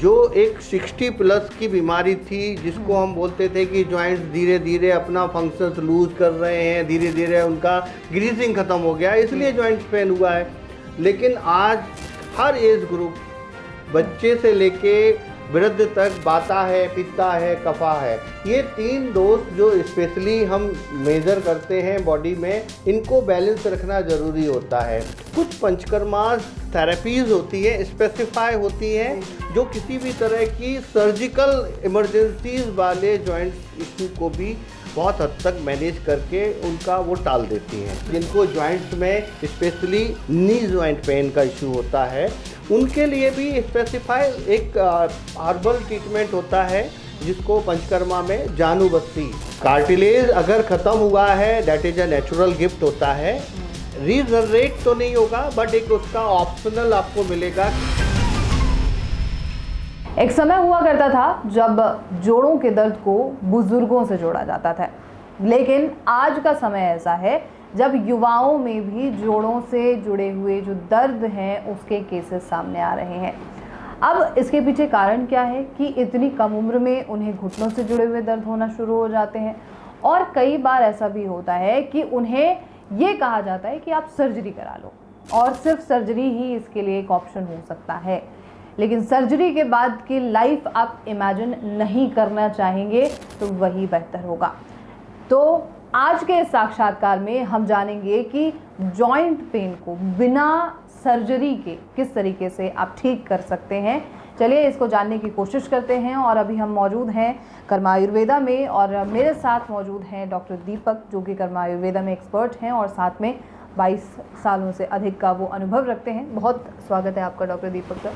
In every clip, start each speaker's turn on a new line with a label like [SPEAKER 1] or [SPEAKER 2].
[SPEAKER 1] जो एक 60 प्लस की बीमारी थी, जिसको हम बोलते थे कि जॉइंट्स धीरे धीरे अपना फंक्शंस लूज कर रहे हैं, धीरे धीरे उनका ग्रीसिंग खत्म हो गया, इसलिए जॉइंट्स पेन हुआ है। लेकिन आज हर एज ग्रुप, बच्चे से लेके वृद्ध तक, बाता है, पित्ता है, कफा है, ये 3 दोष जो स्पेशली हम मेजर करते हैं बॉडी में, इनको बैलेंस रखना ज़रूरी होता है। कुछ पंचकर्मा थेरेपीज़ होती है, स्पेसिफाई होती हैं, जो किसी भी तरह की सर्जिकल इमरजेंसीज वाले जॉइंट इशू को भी बहुत हद तक मैनेज करके उनका वो टाल देती हैं। जिनको जॉइंट्स में स्पेशली नी जॉइंट पेन का इशू होता है, उनके लिए भी स्पेसिफाई एक हर्बल ट्रीटमेंट होता है, जिसको पंचकर्मा में जानू बस्ती। कार्टिलेज अगर ख़त्म हुआ है, that is a natural gift होता है। रीजनरेट तो नहीं होगा, बट एक उसका ऑप्शनल आपको मिलेगा।
[SPEAKER 2] एक समय हुआ करता था जब जोड़ों के दर्द को बुजुर्गों से जोड़ा जाता था, लेकिन आज का समय ऐसा है जब युवाओं में भी जोड़ों से जुड़े हुए जो दर्द हैं उसके केसेस सामने आ रहे हैं। अब इसके पीछे कारण क्या है कि इतनी कम उम्र में उन्हें घुटनों से जुड़े हुए दर्द होना शुरू हो जाते हैं, और कई बार ऐसा भी होता है कि उन्हें ये कहा जाता है कि आप सर्जरी करा लो, और सिर्फ सर्जरी ही इसके लिए एक ऑप्शन हो सकता है। लेकिन सर्जरी के बाद की लाइफ आप इमेजिन नहीं करना चाहेंगे तो वही बेहतर होगा। तो आज के इस साक्षात्कार में हम जानेंगे कि जॉइंट पेन को बिना सर्जरी के किस तरीके से आप ठीक कर सकते हैं। चलिए इसको जानने की कोशिश करते हैं। और अभी हम मौजूद हैं कर्मा आयुर्वेदा में, और मेरे साथ मौजूद हैं डॉक्टर दीपक, जो कि कर्मा आयुर्वेदा में एक्सपर्ट हैं और साथ में 22 सालों से अधिक का वो अनुभव रखते हैं। बहुत स्वागत है आपका डॉक्टर दीपक सर,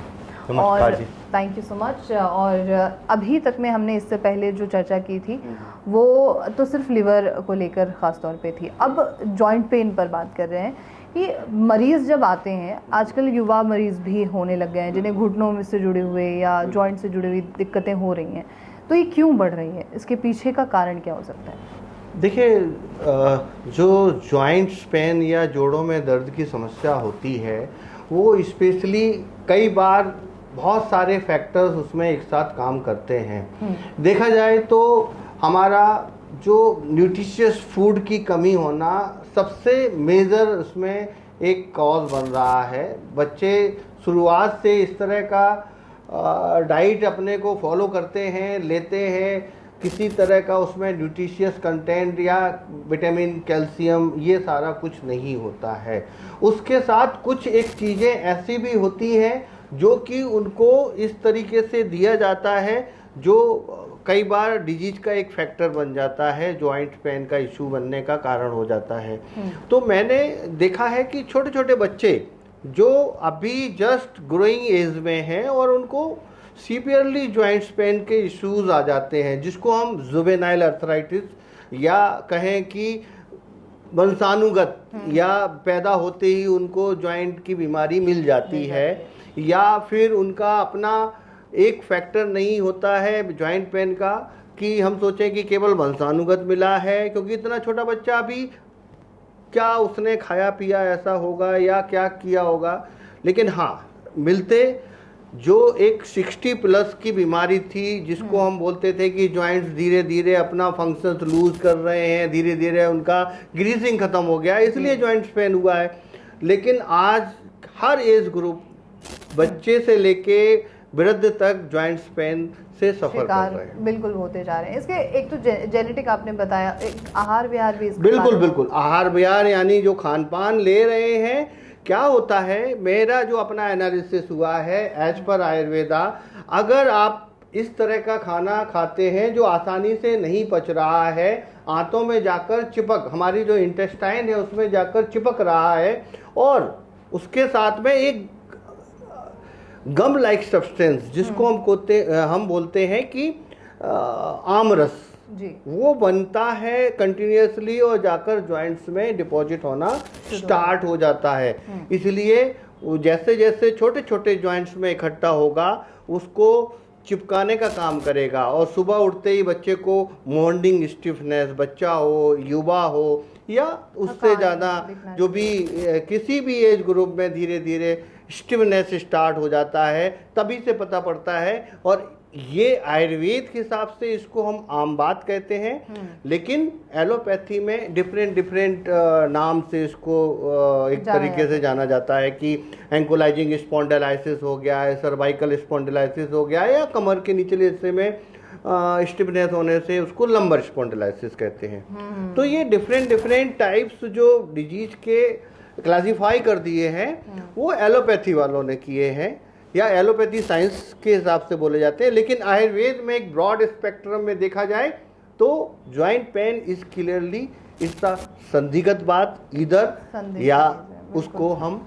[SPEAKER 2] और थैंक यू सो मच। और अभी तक में हमने इससे पहले जो चर्चा की थी वो तो सिर्फ लिवर को लेकर ख़ास तौर पे थी। अब जॉइंट पेन पर बात कर रहे हैं कि मरीज़ जब आते हैं, आजकल युवा मरीज़ भी होने लग गए हैं जिन्हें घुटनों में से जुड़े हुए या जॉइंट से जुड़ी हुई दिक्कतें हो रही हैं, तो ये क्यों बढ़ रही है? इसके पीछे का कारण क्या हो सकता है?
[SPEAKER 1] देखिए, जो जॉइंट्स पेन या जोड़ों में दर्द की समस्या होती है, वो स्पेशली कई बार बहुत सारे फैक्टर्स उसमें एक साथ काम करते हैं। देखा जाए तो हमारा जो न्यूट्रिशियस फूड की कमी होना सबसे मेजर उसमें एक कॉज बन रहा है। बच्चे शुरुआत से इस तरह का डाइट अपने को फॉलो करते हैं, लेते हैं, किसी तरह का उसमें न्यूट्रिशियस कंटेंट या विटामिन, कैल्शियम, ये सारा कुछ नहीं होता है। उसके साथ कुछ एक चीज़ें ऐसी भी होती हैं जो कि उनको इस तरीके से दिया जाता है, जो कई बार डिजीज का एक फैक्टर बन जाता है, जॉइंट पेन का इशू बनने का कारण हो जाता है। तो मैंने देखा है कि छोटे छोटे बच्चे जो अभी जस्ट ग्रोइंग एज में हैं और उनको सीवियरली जॉइंट्स पेन के इश्यूज आ जाते हैं, जिसको हम जुवेनाइल अर्थराइटिस या कहें कि वंशानुगत, या पैदा होते ही उनको जॉइंट की बीमारी मिल जाती है, या फिर उनका अपना एक फैक्टर नहीं होता है जॉइंट पेन का कि हम सोचें कि केवल वंशानुगत मिला है, क्योंकि इतना छोटा बच्चा अभी क्या उसने खाया पिया ऐसा होगा या क्या किया होगा। लेकिन हाँ, मिलते जो एक 60 प्लस की बीमारी थी, जिसको हम बोलते थे कि जॉइंट्स धीरे धीरे अपना फंक्शंस लूज कर रहे हैं, धीरे धीरे उनका ग्रीसिंग खत्म हो गया, इसलिए जॉइंट्स पेन हुआ है। लेकिन आज हर एज ग्रुप, बच्चे से लेके वृद्ध तक जॉइंट्स पेन से सफर कर रहे हैं,
[SPEAKER 2] बिल्कुल होते जा रहे हैं। इसके एक तो जेनेटिक आपने बताया, एक आहार विहार भी
[SPEAKER 1] बिल्कुल आहार विहार, यानी जो खान पान ले रहे हैं। क्या होता है, मेरा जो अपना एनालिसिस हुआ है एज पर आयुर्वेदा, अगर आप इस तरह का खाना खाते हैं जो आसानी से नहीं पच रहा है, आंतों में जाकर चिपक, हमारी जो इंटेस्टाइन है उसमें जाकर चिपक रहा है, और उसके साथ में एक गम लाइक सब्सटेंस, जिसको हम बोलते हैं कि आमरस
[SPEAKER 2] जी,
[SPEAKER 1] वो बनता है कंटिन्यूसली और जाकर जॉइंट्स में डिपॉजिट होना स्टार्ट हो जाता है। इसलिए जैसे जैसे छोटे छोटे जॉइंट्स में इकट्ठा होगा, उसको चिपकाने का काम करेगा, और सुबह उठते ही बच्चे को मॉर्निंग स्टिफनेस, बच्चा हो, युवा हो, या उससे ज़्यादा जो भी किसी भी एज ग्रुप में धीरे धीरे स्टिफनेस स्टार्ट हो जाता है, तभी से पता पड़ता है। और ये आयुर्वेद के हिसाब से इसको हम आम बात कहते हैं, लेकिन एलोपैथी में डिफरेंट नाम से इसको एक तरीके से जाना जाता है कि एंकोलाइजिंग स्पॉन्डिलाइसिस हो गया है, सर्वाइकल स्पॉन्डिलाइसिस हो गया है, या कमर के निचले हिस्से में स्टिफनेस होने से उसको लंबर स्पॉन्डिलाइसिस कहते हैं। तो ये डिफरेंट टाइप्स जो डिजीज के क्लासिफाई कर दिए हैं वो एलोपैथी वालों ने किए हैं, या एलोपैथी साइंस के हिसाब से बोले जाते हैं। लेकिन आयुर्वेद में एक ब्रॉड स्पेक्ट्रम में देखा जाए तो जॉइंट पेन इज क्लियरली इसका संधिगत बात इधर, या उसको हम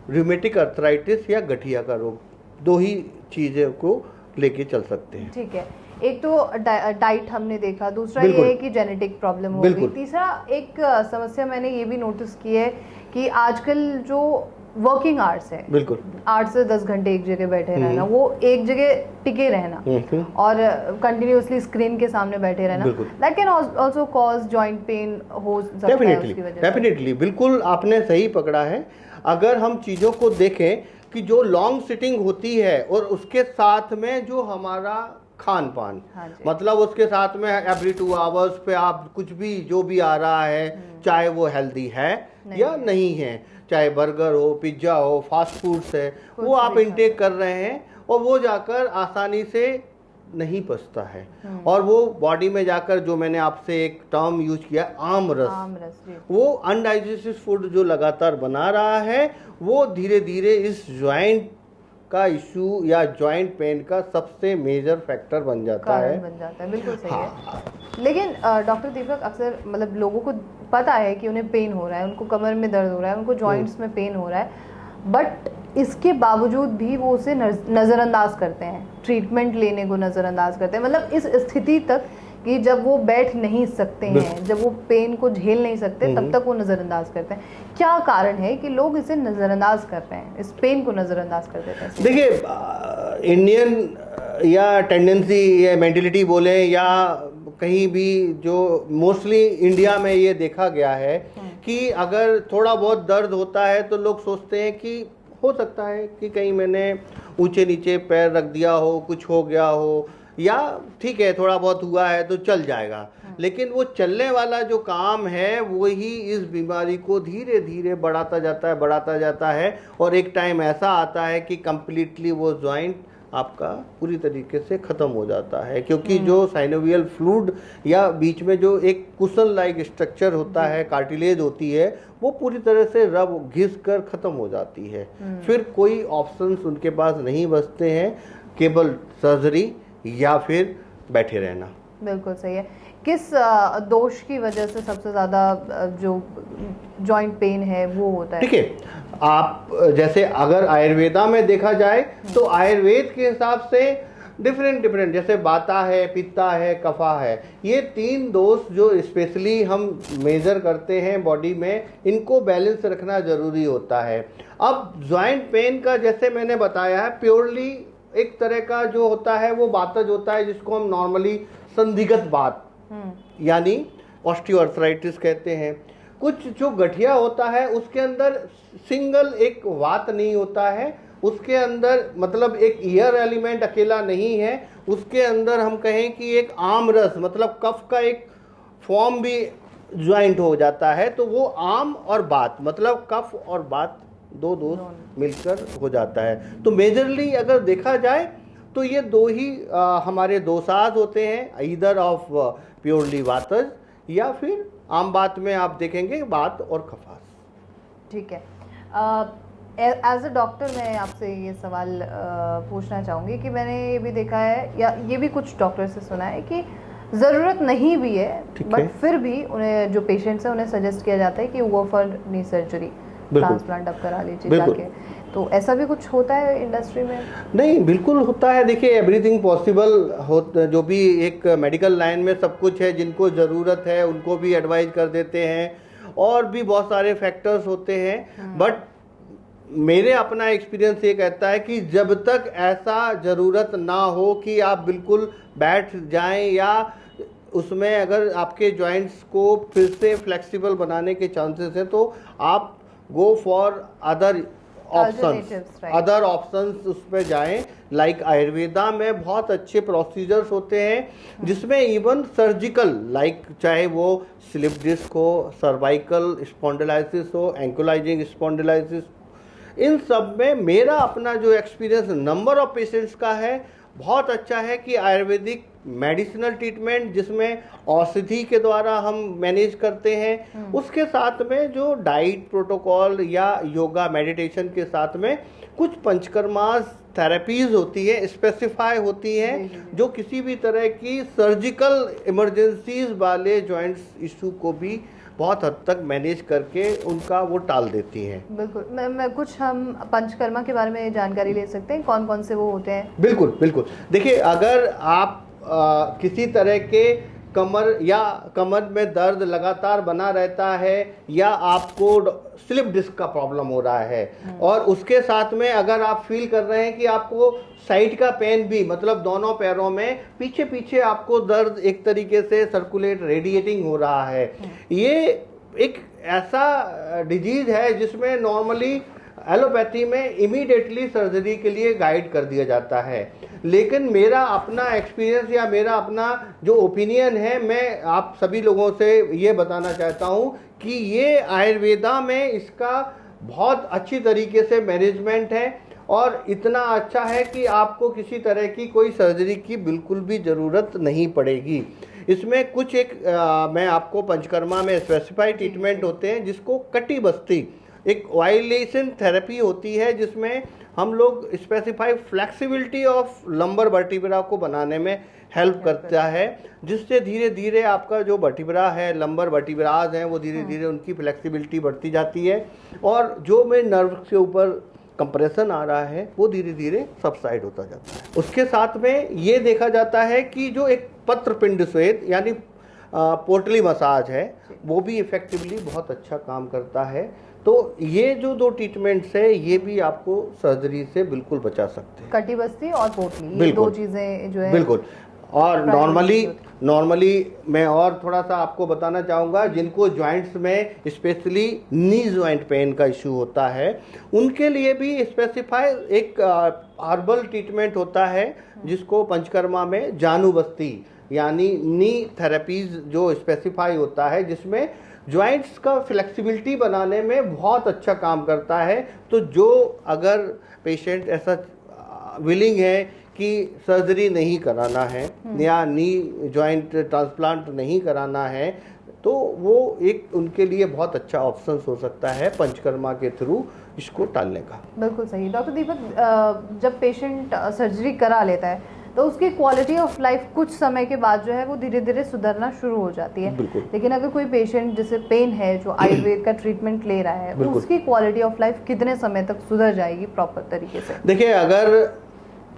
[SPEAKER 1] रूमेटिक अर्थराइटिस या गठिया का रोग, दो ही चीज़ों को लेके चल सकते हैं।
[SPEAKER 2] ठीक है, एक तो डाइट हमने देखा, दूसरा ये है कि जेनेटिक प्रॉब्लम हो गई, तीसरा एक समस्या मैंने ये भी नोटिस की है कि आजकल जो वर्किंग आवर्स है, बिल्कुल 8 से 10 घंटे एक जगह बैठे रहना, वो एक जगह टिके रहना और कंटिन्यूअसली स्क्रीन के सामने बैठे रहना, that can also cause joint pain हो सकता है उसकी वजह से।
[SPEAKER 1] डेफिनेटली, बिल्कुल आपने सही पकड़ा है। अगर हम चीज़ों को देखें कि जो लॉन्ग सिटिंग होती है और उसके साथ में जो हमारा खान पान, मतलब उसके साथ में एवरी 2 आवर्स पे आप कुछ भी जो भी आ रहा है, चाहे वो हेल्दी है या नहीं है, चाहे बर्गर हो, पिज्ज़ा हो, फास्ट फूड्स है, वो आप इंटेक कर रहे हैं और वो जाकर आसानी से नहीं पचता है, और वो बॉडी में जाकर, जो मैंने आपसे एक टर्म यूज किया आम रस, वो अनडाइजेस्टिव फूड जो लगातार बना रहा है, वो धीरे धीरे इस जॉइंट का इशू या जॉइंट पेन का सबसे मेजर फैक्टर बन जाता है।
[SPEAKER 2] बिल्कुल सही है। लेकिन डॉक्टर दीपक, अक्सर मतलब लोगों को पता है कि उन्हें पेन हो रहा है, उनको कमर में दर्द हो रहा है, उनको जॉइंट्स में पेन हो रहा है, बट इसके बावजूद भी वो उसे नज़रअंदाज करते हैं, ट्रीटमेंट लेने को नज़रअंदाज करते हैं, मतलब इस स्थिति तक कि जब वो बैठ नहीं सकते हैं, जब वो पेन को झेल नहीं सकते, तब तक वो नज़रअंदाज करते हैं। क्या कारण है कि लोग इसे नज़रअंदाज कर रहे हैं, इस पेन को नज़रअंदाज कर देते हैं?
[SPEAKER 1] देखिए, इंडियन या टेंडेंसी या मेंटलिटी बोले या कहीं भी, जो मोस्टली इंडिया में ये देखा गया है कि अगर थोड़ा बहुत दर्द होता है तो लोग सोचते हैं कि हो सकता है कि कहीं मैंने ऊंचे नीचे पैर रख दिया हो, कुछ हो गया हो, या ठीक है थोड़ा बहुत हुआ है तो चल जाएगा। लेकिन वो चलने वाला जो काम है वही इस बीमारी को धीरे धीरे बढ़ाता जाता है, और एक टाइम ऐसा आता है कि कंप्लीटली वो जॉइंट आपका पूरी तरीके से ख़त्म हो जाता है, क्योंकि जो साइनोवियल फ्लूइड या बीच में जो एक कुशन लाइक स्ट्रक्चर होता है, कार्टिलेज होती है, वो पूरी तरह से रब घिस कर ख़त्म हो जाती है। फिर कोई ऑप्शंस उनके पास नहीं बचते हैं, केवल सर्जरी या फिर बैठे रहना।
[SPEAKER 2] बिल्कुल सही है। किस दोष की वजह से सबसे ज़्यादा जो जॉइंट पेन है वो होता है?
[SPEAKER 1] देखिए, आप जैसे अगर आयुर्वेदा में देखा जाए तो आयुर्वेद के हिसाब से डिफरेंट जैसे वाता है, पित्ता है, कफा है, ये 3 दोष जो स्पेशली हम मेजर करते हैं बॉडी में, इनको बैलेंस रखना ज़रूरी होता है। अब जॉइंट पेन का जैसे मैंने बताया है, प्योरली एक तरह का जो होता है वो वातज होता है, जिसको हम नॉर्मली संधिगत वात यानी ऑस्टियोआर्थराइटिस कहते हैं। कुछ जो गठिया होता है उसके अंदर सिंगल एक वात नहीं होता है, उसके अंदर मतलब एक ईयर एलिमेंट अकेला नहीं है, उसके अंदर हम कहें कि एक आम रस मतलब कफ का एक फॉर्म भी ज्वाइंट हो जाता है, तो वो आम और बात मतलब कफ और बात दो दोस्त मिलकर हो जाता है। तो मेजरली अगर देखा जाए तो ये दो ही हमारे दोसाज होते हैं, ईदर ऑफ प्योरली वातज या फिर आम बात में आप देखेंगे बात और खफास। ठीक है,
[SPEAKER 2] एज अ डॉक्टर मैं आपसे ये सवाल पूछना चाहूँगी कि मैंने ये भी देखा है या ये भी कुछ डॉक्टर से सुना है कि ज़रूरत नहीं भी है, बट फिर भी उन्हें जो पेशेंट्स हैं उन्हें सजेस्ट किया जाता है कि वो फॉर नी सर्जरी ट्रांसप्लांट अब करा लीजिए जाके। तो ऐसा भी कुछ होता है इंडस्ट्री में?
[SPEAKER 1] नहीं, बिल्कुल होता है। देखिए, एवरीथिंग पॉसिबल हो, जो भी एक मेडिकल लाइन में सब कुछ है, जिनको ज़रूरत है उनको भी एडवाइज कर देते हैं, और भी बहुत सारे फैक्टर्स होते हैं। बट मेरे अपना एक्सपीरियंस ये कहता है कि जब तक ऐसा ज़रूरत ना हो कि आप बिल्कुल बैठ जाएं, या उसमें अगर आपके जॉइंट्स को फिर से फ्लेक्सिबल बनाने के चांसेस हैं, तो आप go for other options,
[SPEAKER 2] Alternatives, right.
[SPEAKER 1] Other options उस पर जाएं। लाइक आयुर्वेदा में बहुत अच्छे प्रोसीजर्स होते हैं जिसमें इवन सर्जिकल, लाइक चाहे वो स्लिप डिस्क हो, सर्वाइकल स्पॉन्डिलाइसिस हो, एंकुलाइजिंग स्पॉन्डिलाइसिस, इन सब में मेरा अपना जो एक्सपीरियंस नंबर ऑफ पेशेंट्स का है बहुत अच्छा है कि आयुर्वेदिक मेडिसिनल ट्रीटमेंट जिसमें औषधि के द्वारा हम मैनेज करते हैं, उसके साथ में जो डाइट प्रोटोकॉल या योगा मेडिटेशन के साथ में कुछ पंचकर्मास थेरेपीज होती है, स्पेसिफाई होती हैं, जो किसी भी तरह की सर्जिकल इमरजेंसीज वाले जॉइंट्स इशू को भी बहुत हद तक मैनेज करके उनका वो टाल देती हैं।
[SPEAKER 2] बिल्कुल। मैं कुछ हम पंचकर्मा के बारे में जानकारी ले सकते हैं, कौन कौन से वो होते हैं?
[SPEAKER 1] बिल्कुल बिल्कुल। देखिए, अगर आप किसी तरह के कमर में दर्द लगातार बना रहता है या आपको स्लिप डिस्क का प्रॉब्लम हो रहा है और उसके साथ में अगर आप फील कर रहे हैं कि आपको साइड का पेन भी, मतलब दोनों पैरों में पीछे पीछे आपको दर्द एक तरीके से सर्कुलेट रेडिएटिंग हो रहा है, ये एक ऐसा डिजीज है जिसमें नॉर्मली एलोपैथी में इमीडिएटली सर्जरी के लिए गाइड कर दिया जाता है। लेकिन मेरा अपना एक्सपीरियंस या मेरा अपना जो ओपिनियन है, मैं आप सभी लोगों से ये बताना चाहता हूँ कि ये आयुर्वेदा में इसका बहुत अच्छी तरीके से मैनेजमेंट है और इतना अच्छा है कि आपको किसी तरह की कोई सर्जरी की बिल्कुल भी ज़रूरत नहीं पड़ेगी। इसमें कुछ मैं आपको पंचकर्मा में स्पेसिफाइड ट्रीटमेंट होते हैं जिसको कटी बस्ती, एक वाइलेशन थेरेपी होती है जिसमें हम लोग specify flexibility of lumbar vertebra को बनाने में हेल्प करता है, जिससे धीरे धीरे आपका जो वर्टिब्रा है, लंबर वर्टिब्राज हैं, वो धीरे धीरे उनकी फ्लेक्सिबिलिटी बढ़ती जाती है और जो में नर्व के ऊपर कंप्रेशन आ रहा है वो धीरे धीरे सबसाइड होता जाता है। उसके साथ में ये देखा जाता है कि जो एक पत्र पिंड स्वेद यानी पोटली मसाज है वो भी इफेक्टिवली बहुत अच्छा काम करता है। तो ये जो दो ट्रीटमेंट्स है ये भी आपको सर्जरी से बिल्कुल बचा सकते हैं,
[SPEAKER 2] कटी बस्ती और पोटली, ये दो चीज़ें जो है
[SPEAKER 1] बिल्कुल। और नॉर्मली मैं और थोड़ा सा आपको बताना चाहूँगा, जिनको जॉइंट्स में स्पेशली नी जॉइंट पेन का इशू होता है उनके लिए भी स्पेसिफाई एक हर्बल ट्रीटमेंट होता है जिसको पंचकर्मा में जानू बस्ती यानी नी थेरेपीज जो स्पेसिफाई होता है, जिसमें जॉइंट्स का फ्लेक्सिबिलिटी बनाने में बहुत अच्छा काम करता है। तो जो अगर पेशेंट ऐसा विलिंग है कि सर्जरी नहीं कराना है या नी जॉइंट ट्रांसप्लांट नहीं कराना है, तो वो एक उनके लिए बहुत अच्छा ऑप्शन हो सकता है पंचकर्मा के थ्रू इसको टालने का।
[SPEAKER 2] बिल्कुल सही। डॉक्टर दीपक, जब पेशेंट सर्जरी करा लेता है तो उसकी क्वालिटी ऑफ लाइफ कुछ समय के बाद जो है वो धीरे धीरे सुधरना शुरू हो जाती है। लेकिन अगर कोई पेशेंट जिसे पेन है जो आयुर्वेद का ट्रीटमेंट ले रहा है, उसकी क्वालिटी ऑफ लाइफ कितने समय तक सुधर जाएगी प्रॉपर तरीके से?
[SPEAKER 1] देखिए, अगर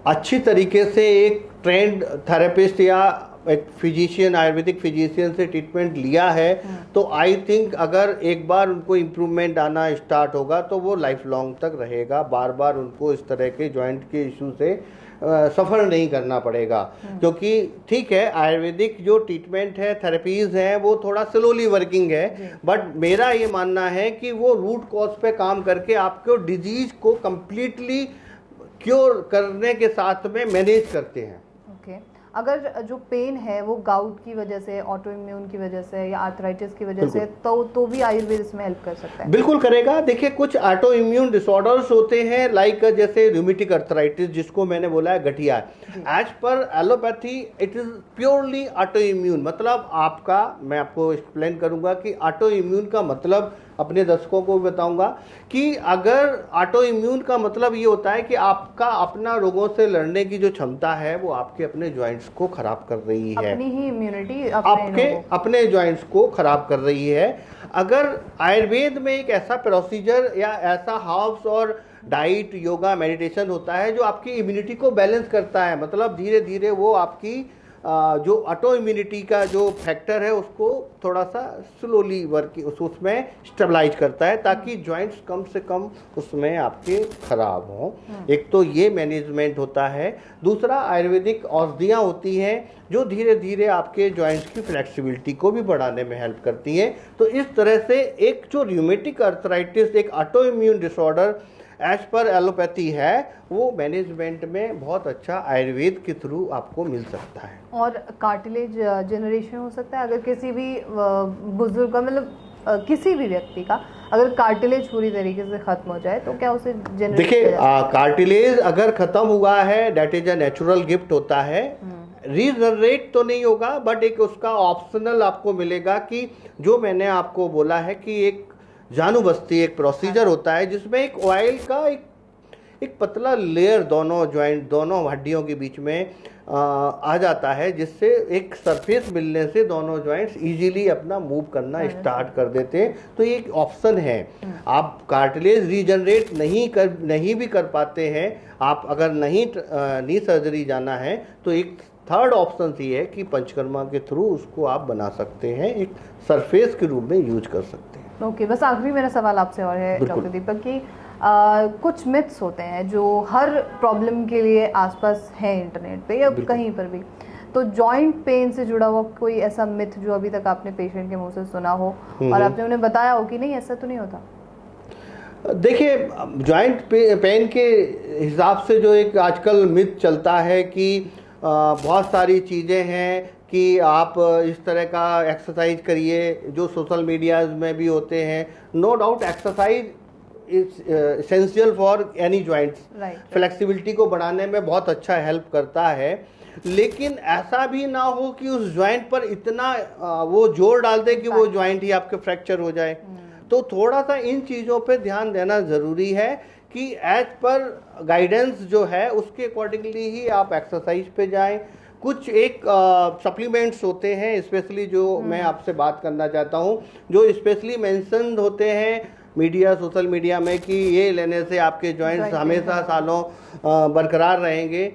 [SPEAKER 1] अच्छी तरीके से एक ट्रेंड थेरेपिस्ट या एक फिजिशियन, आयुर्वेदिक फिजिशियन से ट्रीटमेंट लिया है तो आई थिंक अगर एक बार उनको इम्प्रूवमेंट आना स्टार्ट होगा तो वो लाइफ लॉन्ग तक रहेगा। बार बार उनको इस तरह के जॉइंट के इशू से सफ़र नहीं करना पड़ेगा, क्योंकि ठीक है आयुर्वेदिक जो ट्रीटमेंट है, थेरेपीज़ हैं, वो थोड़ा स्लोली वर्किंग है, बट मेरा ये मानना है कि वो रूट कॉज पे काम करके आपको डिजीज को कंप्लीटली क्योर करने के साथ में मैनेज करते हैं।
[SPEAKER 2] ओके। अगर जो पेन है वो गाउट की वजह से, ऑटो इम्यून की वजह से या आर्थराइटिस की वजह से, तो भी आयुर्वेद इसमें हेल्प कर सकता है? बिल्कुल
[SPEAKER 1] करेगा। देखिए, कुछ ऑटो इम्यून डिसऑर्डर्स होते हैं लाइक जैसे रूमेटिक आर्थराइटिस जिसको मैंने बोला है गठिया। एज पर allopathy it is purely auto immune, मतलब आपका, मैं आपको एक्सप्लेन करूंगा कि ऑटो इम्यून का मतलब, अपने दर्शकों को भी बताऊंगा कि अगर ऑटो इम्यून का मतलब ये होता है कि आपका अपना रोगों से लड़ने की जो क्षमता है वो आपके अपने जॉइंट्स को खराब कर रही है,
[SPEAKER 2] अपनी ही इम्यूनिटी
[SPEAKER 1] आपके अपने जॉइंट्स को खराब कर रही है। अगर आयुर्वेद में एक ऐसा प्रोसीजर या ऐसा हर्ब्स और डाइट, योगा, मेडिटेशन होता है जो आपकी इम्यूनिटी को बैलेंस करता है, मतलब धीरे धीरे वो आपकी जो ऑटो इम्यूनिटी का जो फैक्टर है उसको थोड़ा सा स्लोली उसमें स्टेबलाइज करता है ताकि जॉइंट्स कम से कम उसमें आपके खराब हों। एक तो ये मैनेजमेंट होता है। दूसरा, आयुर्वेदिक औषधियाँ होती हैं जो धीरे धीरे आपके जॉइंट्स की फ्लेक्सिबिलिटी को भी बढ़ाने में हेल्प करती हैं। तो इस तरह से एक जो रूमेटिक आर्थराइटिस, एक ऑटो इम्यून डिसऑर्डर एज पर एलोपैथी है वो मैनेजमेंट में बहुत अच्छा आयुर्वेद के थ्रू आपको मिल सकता है।
[SPEAKER 2] और कार्टिलेज जनरेशन हो सकता है अगर किसी भी बुजुर्ग का, मतलब किसी भी व्यक्ति का अगर कार्टिलेज पूरी तरीके से खत्म हो जाए तो क्या उसे जनरेट?
[SPEAKER 1] देखिए कार्टिलेज अगर खत्म हुआ है that is a natural gift होता है, रीजनरेट तो नहीं होगा बट एक उसका ऑप्शनल आपको मिलेगा कि जो मैंने आपको बोला है कि एक जानुबस्ती एक प्रोसीजर होता है जिसमें एक ऑयल का एक पतला लेयर दोनों जॉइंट दोनों हड्डियों के बीच में आ जाता है, जिससे एक सरफेस मिलने से दोनों जॉइंट्स इजीली अपना मूव करना स्टार्ट कर देते हैं। तो ये एक ऑप्शन है। आप कार्टिलेज रीजनरेट नहीं भी कर पाते हैं, आप अगर नी सर्जरी जाना है तो एक थर्ड ऑप्शन ये है कि पंचकर्मा के थ्रू उसको आप बना सकते हैं, एक सरफेस के रूप में यूज कर सकते हैं।
[SPEAKER 2] ओके, बस आखिरी मेरा सवाल आपसे और है डॉक्टर दीपक कि कुछ मिथ्स होते हैं जो हर प्रॉब्लम के लिए आसपास है इंटरनेट पे या कहीं पर भी, तो जॉइंट पेन से जुड़ा हुआ कोई ऐसा मिथ जो अभी तक आपने पेशेंट के मुंह से सुना हो और आपने उन्हें बताया हो कि नहीं ऐसा तो नहीं होता?
[SPEAKER 1] देखिए जॉइंट पेन के हिसाब से जो एक आजकल मिथ चलता है कि बहुत सारी चीज़ें हैं कि आप इस तरह का एक्सरसाइज करिए जो सोशल मीडिया में भी होते हैं। No doubt exercise is essential for any joints, flexibility को बढ़ाने में बहुत अच्छा हेल्प करता है, लेकिन ऐसा भी ना हो कि उस जॉइंट पर इतना वो जोर डाल दे कि वो जॉइंट ही आपके फ्रैक्चर हो जाए। तो थोड़ा सा इन चीज़ों पे ध्यान देना ज़रूरी है कि एज पर गाइडेंस जो है उसके अकॉर्डिंगली ही आप एक्सरसाइज पे जाएं। कुछ एक सप्लीमेंट्स होते हैं स्पेशली जो मैं आपसे बात करना चाहता हूं, जो स्पेशली मेंशन होते हैं सोशल मीडिया में कि ये लेने से आपके जॉइंट्स हमेशा सालों बरकरार रहेंगे।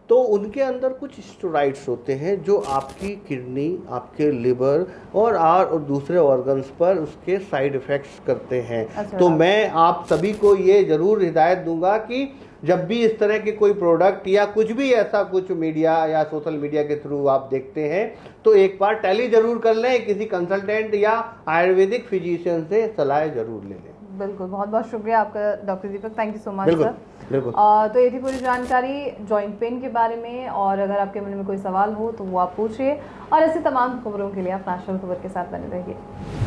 [SPEAKER 1] तो उनके अंदर कुछ स्टेरॉइड्स होते हैं जो आपकी किडनी, आपके लिवर और दूसरे ऑर्गन्स पर उसके साइड इफ़ेक्ट्स करते हैं। तो मैं आप सभी को ये ज़रूर हिदायत दूंगा कि जब भी इस तरह के कोई प्रोडक्ट या कुछ भी ऐसा कुछ मीडिया या सोशल मीडिया के थ्रू आप देखते हैं तो एक बार टैली ज़रूर कर लें, किसी कंसल्टेंट या आयुर्वेदिक फिजिशियन से सलाह ज़रूर ले लें।
[SPEAKER 2] बिल्कुल, बहुत बहुत शुक्रिया आपका doctor Deepak, thank you so much sir.
[SPEAKER 1] बिल्कुल।
[SPEAKER 2] तो ये थी पूरी जानकारी जॉइंट पेन के बारे में, और अगर आपके मन में कोई सवाल हो तो वो आप पूछिए, और ऐसी तमाम खबरों के लिए आप नेशनल खबर के साथ बने रहिए।